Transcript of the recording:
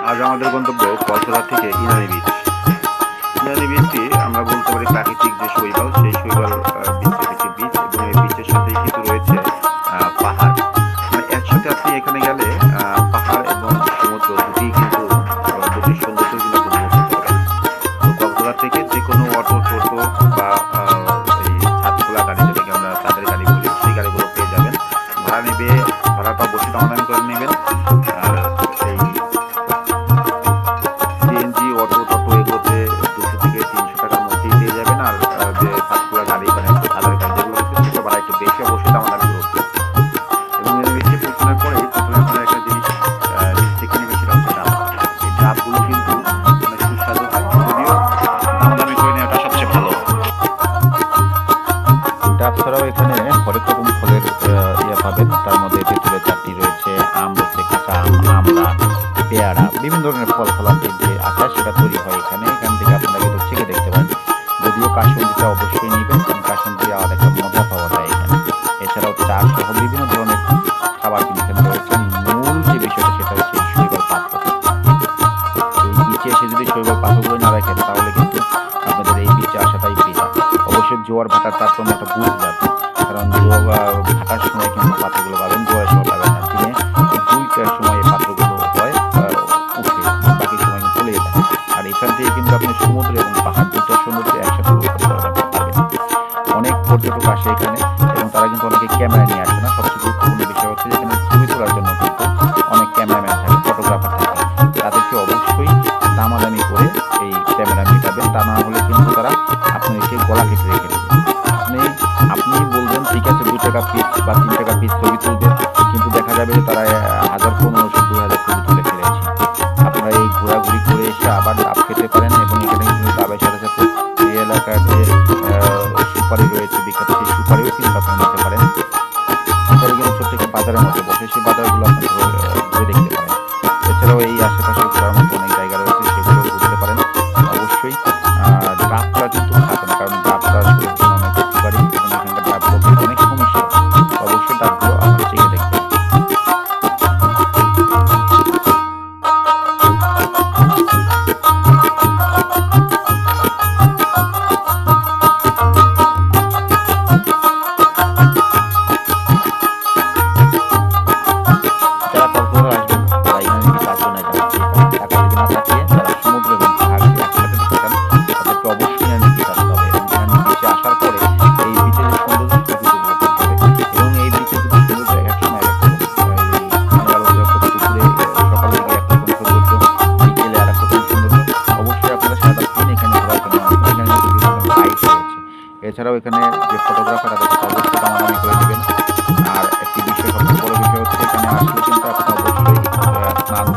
আজ আমাদের গন্তব্য কক্সবাজার থেকে ইনানি বিচ। ইনানি বিচটি আমরা বলতে পারি প্রাকৃতিক যে শৈবাল, সেই শৈবাল বিচের একটি বিচ, এবং এই বিচের সাথেই কিন্তু রয়েছে পাহাড়। মানে একসাথে আপনি এখানে গেলে পাহাড় এবং সমুদ্র দুটি কিন্তু দুটির সৌন্দর্য কিন্তু উপভোগ করতে পারেন। তো কক্সবাজার থেকে যে কোনো অটো, টোটো বা এই ছাদখোলা গাড়ি, যেটাকে আমরা তাদের গাড়ি বলি, সেই গাড়িগুলো পেয়ে যাবেন। ভাড়া নেবে, ভাড়াটা অবশ্যই অনলাইন করে নেবেন। সিএনজি, অটো, টোটো এগুলোতে 200 থেকে 300 টাকার মধ্যেই পেয়ে যাবেন। আর যে ছাদখোলা গাড়ি, মানে সাধারণ গাড়ি যেগুলো রয়েছে, সেটা ভাড়া একটু বেশি, অবশ্যই দামাদামি করতে। এবং এর বেশি পৌঁছানোর পরেই প্রথমে আপনারা একটা জিনিস দেখে নেবেন, সেটা হচ্ছে ডাব। এই ডাবগুলো কিন্তু অনেক সুস্বাদু হয়, যদিও দামাদামি করে নেওয়াটা সবচেয়ে ভালো। ডাব ছাড়াও এখানে হরেক রকম ফলের ইয়ে পাবেন। তার মধ্যে তেঁতুলের চাটনি রয়েছে, আম রয়েছে, কাঁচা আম, আমড়া, পেয়ারা, বিভিন্ন ধরনের ফল ফলাদির যে আচার, সেটা তৈরি হয় এখানে। এখান থেকে আপনারা কিন্তু চেখে দেখতে পারেন। যদিও কাসুন্দিটা অবশ্যই নেবেন, কারণ কাসুন্দি আলাদা একটা মজা পাওয়া যায় এখানে। এছাড়াও চা সহ বিভিন্ন ধরনের খাবার কিন্তু এখানে রয়েছে। মূল যে বিষয়টা, সেটা হচ্ছে এই শৈবাল পাথর। এই বিচে এসে যদি শৈবাল পাথরগুলো না রাখেন, তাহলে কিন্তু আপনাদের এই বিচে আসাটাই বৃথা। অবশ্যই জোয়ার ভাটার তারতম্যটা বুঝে যাবে, কারণ ভাটার সময় কিন্তু পাথরগুলো পাবেন, জোয়ারের সময় পাবেন না। দিনে দুইটার সময় এই পাথরগুলো হয় উঠে, বাকি সময় চলে যায়। আর এখান থেকে কিন্তু আপনি সমুদ্র এবং পাহাড় দুইটার সৌন্দর্য একসাথে উপভোগ করতে পারবেন। অনেক পর্যটক আসে এখানে, এবং তারা কিন্তু অনেকে ক্যামেরা নিয়ে আসে না। সবচেয়ে গুরুত্বপূর্ণ বিষয় হচ্ছে যে এখানে ছবি তোলার জন্য কিন্তু অনেক ক্যামেরাম্যান থাকে, ফটোগ্রাফার থাকে। তাদেরকে অবশ্যই দামাদামি করে এই ক্যামেরা মেটাবেন, তা না হলে কিন্তু তারা আপনাদেরকে গলা কেটে রেখে দেবে। আপনি বলবেন ঠিক আছে 2 টাকা পিস বা 3 টাকা পিস ছবি তুলবেন, কিন্তু দেখা যাবে যে তারা 1500, 2000 ছবি তুলে ফেলেছে। আপনারা এই ঘোরাঘুরি করে এসে আবার ডাব খেতে পারেন, এবং এখানে কিন্তু ডাবের সাথে সাথে এই এলাকার যে সুপারি রয়েছে বিখ্যাত, সেই সুপারিও কিন্তু আপনারা নিতে পারেন। এছাড়াও কিন্তু ছোট্ট একটি বাজারের মধ্যে বসে সেই বাজারগুলো আপনারা ঘুরে দেখতে পারেন। এছাড়াও এই আশেপাশে ঘোরার মতো অনেক জায়গা রয়েছে, সেগুলো ঘুরতে পারেন। অবশ্যই ডাবটা কিন্তু খাবেন, কারণ ডাবটা শরীরের জন্য অনেক উপকারী, এবং এখানকার ডাবগুলো অনেক সমস্যা। অবশ্যই ডাবগুলো আপনারা চেখে দেখবেন। যারা কক্সবাজার আসবেন, তারা এখানে যদি আসবেন না, টাকা যদি না থাকে, তারা সমুদ্র এবং পাহাড় একসাথে দেখতে চান, তাদেরকে অবশ্যই ইনানি বিচ আসতে হবে। এবং ইনানি বিচে আসার পরে এই বিচের যে সৌন্দর্য, সেটা কিন্তু উপভোগ করতে হবে। এবং এই বিচের কিন্তু সৌন্দর্য এক সময় এক রকম, দুপুরে সকালে দিকে একরকম সৌন্দর্য, বিকেলে আর এক রকম সৌন্দর্য। অবশ্যই আপনারা সারা দিন এখানে ঘোরার জন্য আসবেন। এখানে কিন্তু বিভিন্ন গাইড রয়েছে। এছাড়াও এখানে যে ফটোগ্রাফার, তাদেরকে অবশ্যই দামাদামি করে দেবেন। আর একটি বিষয়, সবচেয়ে বড় বিষয় হচ্ছে, এখানে আসলে কিন্তু আপনি অবশ্যই স্নান